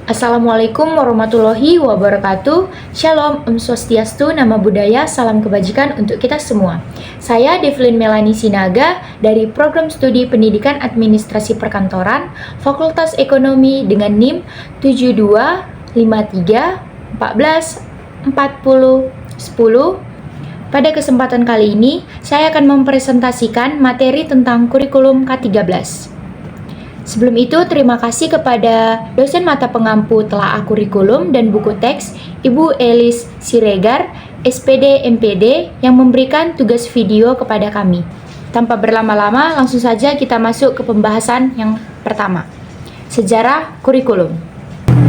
Assalamualaikum warahmatullahi wabarakatuh. Shalom, Om Swastiastu, Nama Budaya, Salam Kebajikan untuk kita semua. Saya Devlin Melani Sinaga dari Program Studi Pendidikan Administrasi Perkantoran, Fakultas Ekonomi dengan NIM 7253144010. Pada kesempatan kali ini, saya akan mempresentasikan materi tentang kurikulum K13. Sebelum itu, terima kasih kepada dosen mata pengampu telaah kurikulum dan buku teks, Ibu Elis Siregar, SPD MPD, yang memberikan tugas video kepada kami. Tanpa berlama-lama, langsung saja kita masuk ke pembahasan yang pertama. Sejarah kurikulum.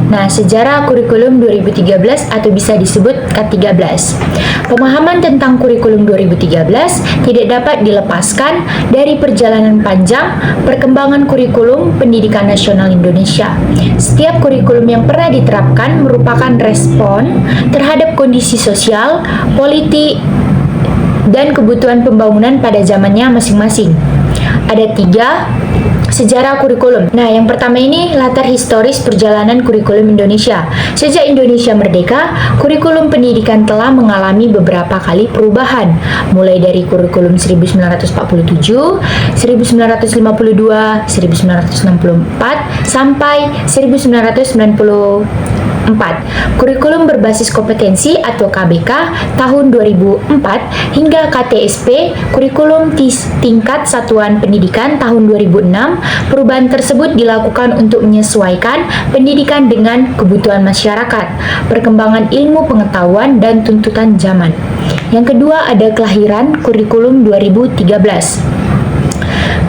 Nah, sejarah kurikulum 2013 atau bisa disebut K13. Pemahaman tentang kurikulum 2013 tidak dapat dilepaskan dari perjalanan panjang perkembangan kurikulum pendidikan nasional Indonesia. Setiap kurikulum yang pernah diterapkan merupakan respon terhadap kondisi sosial, politik, dan kebutuhan pembangunan pada zamannya masing-masing. Ada 3 sejarah kurikulum. Nah, yang pertama ini latar historis perjalanan kurikulum Indonesia. Sejak Indonesia merdeka, kurikulum pendidikan telah mengalami beberapa kali perubahan, mulai dari kurikulum 1947, 1952, 1964, sampai 1994. Kurikulum berbasis kompetensi atau KBK tahun 2004 hingga KTSP, kurikulum tingkat satuan pendidikan tahun 2006. Perubahan tersebut dilakukan untuk menyesuaikan pendidikan dengan kebutuhan masyarakat, perkembangan ilmu pengetahuan, dan tuntutan zaman. Yang kedua ada kelahiran kurikulum 2013.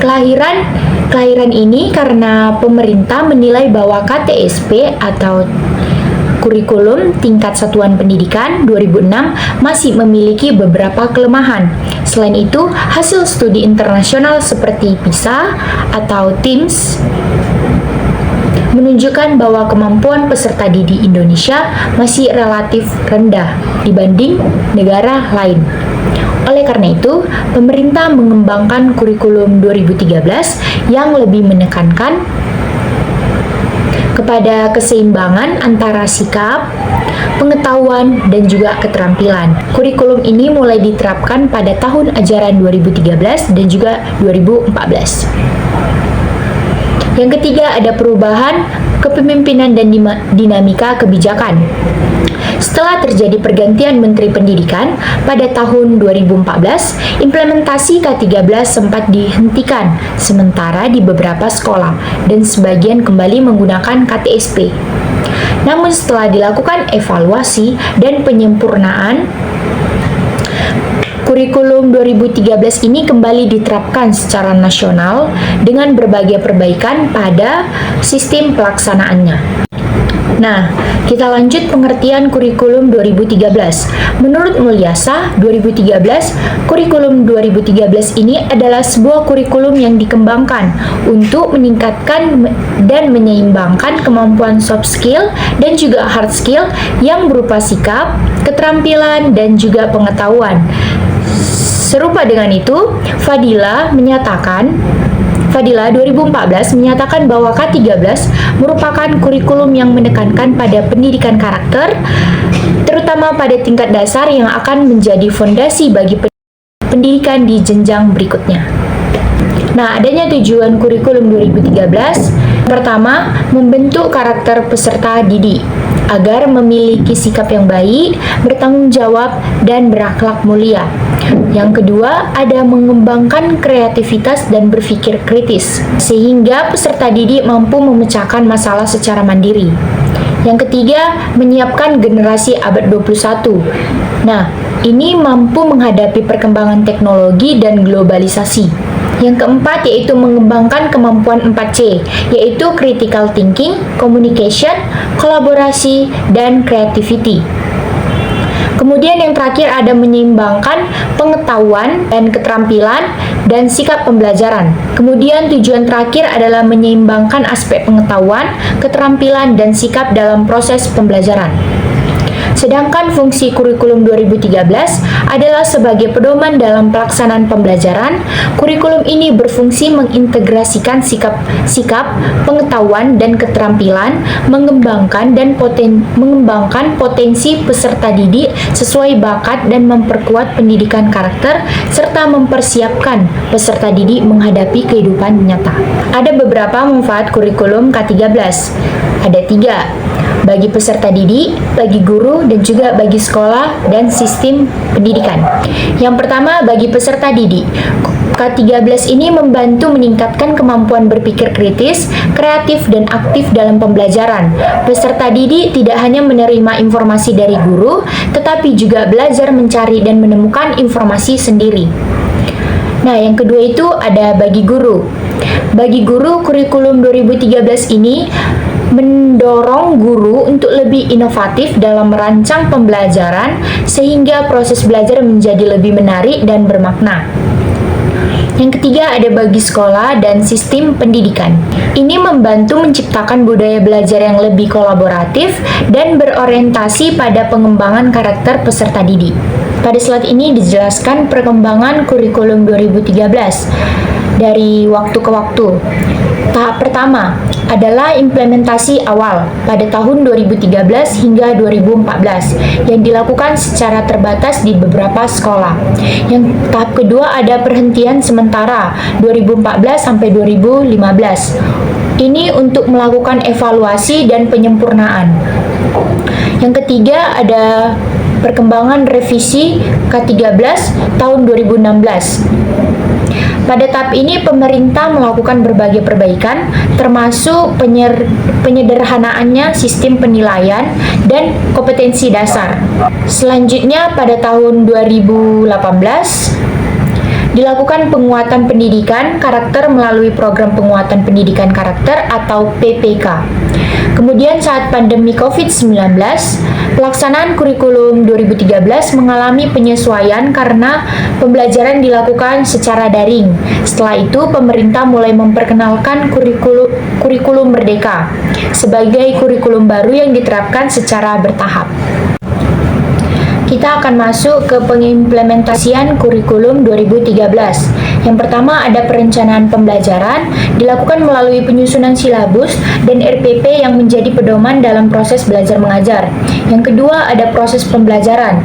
Kelahiran ini karena pemerintah menilai bahwa KTSP atau kurikulum tingkat satuan pendidikan 2006 masih memiliki beberapa kelemahan. Selain itu, hasil studi internasional seperti PISA atau TIMSS menunjukkan bahwa kemampuan peserta didik Indonesia masih relatif rendah dibanding negara lain. Oleh karena itu, pemerintah mengembangkan kurikulum 2013 yang lebih menekankan kepada keseimbangan antara sikap, pengetahuan, dan juga keterampilan. Kurikulum ini mulai diterapkan pada tahun ajaran 2013 dan juga 2014. Yang ketiga ada perubahan kepemimpinan dan dinamika kebijakan. Setelah terjadi pergantian Menteri Pendidikan pada tahun 2014, implementasi K13 sempat dihentikan sementara di beberapa sekolah dan sebagian kembali menggunakan KTSP. Namun setelah dilakukan evaluasi dan penyempurnaan, kurikulum 2013 ini kembali diterapkan secara nasional dengan berbagai perbaikan pada sistem pelaksanaannya. Nah, kita lanjut pengertian kurikulum 2013. Menurut Mulyasa, 2013, kurikulum 2013 ini adalah sebuah kurikulum yang dikembangkan untuk meningkatkan dan menyeimbangkan kemampuan soft skill dan juga hard skill yang berupa sikap, keterampilan, dan juga pengetahuan. Serupa dengan itu, Fadila 2014 menyatakan bahwa K13 merupakan kurikulum yang menekankan pada pendidikan karakter, terutama pada tingkat dasar yang akan menjadi fondasi bagi pendidikan di jenjang berikutnya. Nah, adanya tujuan kurikulum 2013. Pertama, membentuk karakter peserta didik agar memiliki sikap yang baik, bertanggung jawab, dan berakhlak mulia. Yang kedua, ada mengembangkan kreativitas dan berpikir kritis, sehingga peserta didik mampu memecahkan masalah secara mandiri. Yang ketiga, menyiapkan generasi abad 21. Nah, ini mampu menghadapi perkembangan teknologi dan globalisasi. Yang keempat yaitu mengembangkan kemampuan 4C, yaitu critical thinking, communication, kolaborasi, dan creativity. Kemudian yang terakhir ada menyeimbangkan pengetahuan dan keterampilan dan sikap pembelajaran. Kemudian tujuan terakhir adalah menyeimbangkan aspek pengetahuan, keterampilan, dan sikap dalam proses pembelajaran. Sedangkan fungsi kurikulum 2013 adalah sebagai pedoman dalam pelaksanaan pembelajaran. Kurikulum ini berfungsi mengintegrasikan sikap, pengetahuan, dan keterampilan, mengembangkan potensi peserta didik sesuai bakat dan memperkuat pendidikan karakter, serta mempersiapkan peserta didik menghadapi kehidupan nyata. Ada beberapa manfaat kurikulum K13. Ada 3, bagi peserta didik, bagi guru, dan juga bagi sekolah dan sistem pendidikan. Yang pertama, bagi peserta didik. K13 ini membantu meningkatkan kemampuan berpikir kritis, kreatif, dan aktif dalam pembelajaran. Peserta didik tidak hanya menerima informasi dari guru, tetapi juga belajar mencari dan menemukan informasi sendiri. Nah, yang kedua itu ada bagi guru. Bagi guru, kurikulum 2013 ini mendorong guru untuk lebih inovatif dalam merancang pembelajaran sehingga proses belajar menjadi lebih menarik dan bermakna. Yang ketiga ada bagi sekolah dan sistem pendidikan. Ini membantu menciptakan budaya belajar yang lebih kolaboratif dan berorientasi pada pengembangan karakter peserta didik. Pada slide ini dijelaskan perkembangan kurikulum 2013 dari waktu ke waktu. Tahap pertama adalah implementasi awal pada tahun 2013 hingga 2014 yang dilakukan secara terbatas di beberapa sekolah. Yang tahap kedua ada perhentian sementara 2014 sampai 2015. Ini untuk melakukan evaluasi dan penyempurnaan. Yang ketiga ada perkembangan revisi K13 tahun 2016. Pada tahap ini pemerintah melakukan berbagai perbaikan termasuk penyederhanaannya sistem penilaian dan kompetensi dasar. Selanjutnya pada tahun 2018 dilakukan penguatan pendidikan karakter melalui program penguatan pendidikan karakter atau PPK. Kemudian saat pandemi COVID-19, pelaksanaan kurikulum 2013 mengalami penyesuaian karena pembelajaran dilakukan secara daring. Setelah itu, pemerintah mulai memperkenalkan kurikulum Merdeka sebagai kurikulum baru yang diterapkan secara bertahap. Kita akan masuk ke pengimplementasian kurikulum 2013. Yang pertama ada perencanaan pembelajaran, dilakukan melalui penyusunan silabus dan RPP yang menjadi pedoman dalam proses belajar mengajar. Yang kedua ada proses pembelajaran.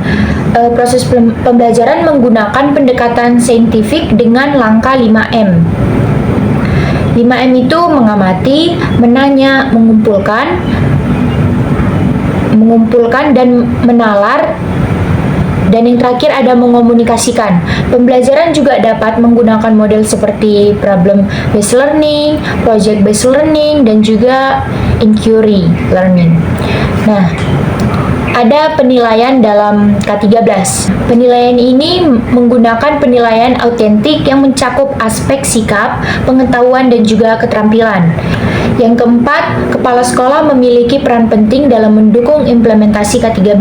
Proses pembelajaran menggunakan pendekatan saintifik dengan langkah 5M. 5M itu mengamati, menanya, mengumpulkan dan menalar. Dan yang terakhir ada mengomunikasikan. Pembelajaran juga dapat menggunakan model seperti problem based learning, project based learning, dan juga inquiry learning. Nah, ada penilaian dalam K13. Penilaian ini menggunakan penilaian autentik yang mencakup aspek sikap, pengetahuan, dan juga keterampilan. Yang keempat, kepala sekolah memiliki peran penting dalam mendukung implementasi K13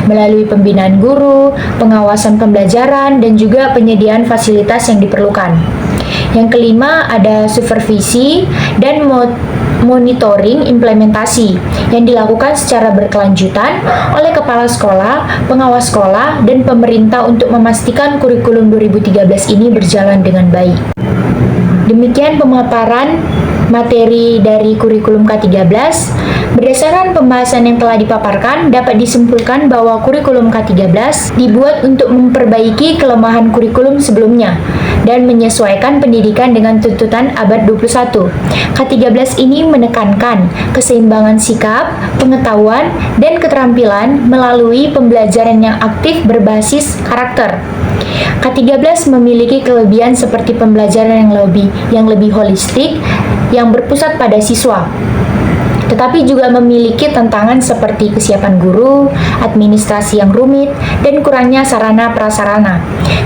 melalui pembinaan guru, pengawasan pembelajaran, dan juga penyediaan fasilitas yang diperlukan. Yang kelima, ada supervisi dan monitoring implementasi yang dilakukan secara berkelanjutan oleh kepala sekolah, pengawas sekolah, dan pemerintah untuk memastikan kurikulum 2013 ini berjalan dengan baik. Demikian pemaparan materi dari kurikulum K13. Berdasarkan pembahasan yang telah dipaparkan, dapat disimpulkan bahwa kurikulum K13 dibuat untuk memperbaiki kelemahan kurikulum sebelumnya dan menyesuaikan pendidikan dengan tuntutan abad 21. K13 ini menekankan keseimbangan sikap, pengetahuan, dan keterampilan melalui pembelajaran yang aktif berbasis karakter. K13 memiliki kelebihan seperti pembelajaran yang lebih holistik, yang berpusat pada siswa, tetapi juga memiliki tantangan seperti kesiapan guru, administrasi yang rumit, dan kurangnya sarana prasarana.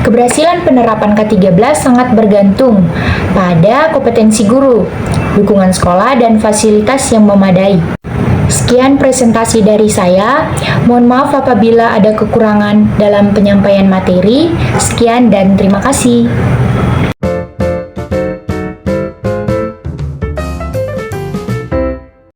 Keberhasilan penerapan K13 sangat bergantung pada kompetensi guru, dukungan sekolah, dan fasilitas yang memadai. Sekian presentasi dari saya. Mohon maaf apabila ada kekurangan dalam penyampaian materi. Sekian dan terima kasih.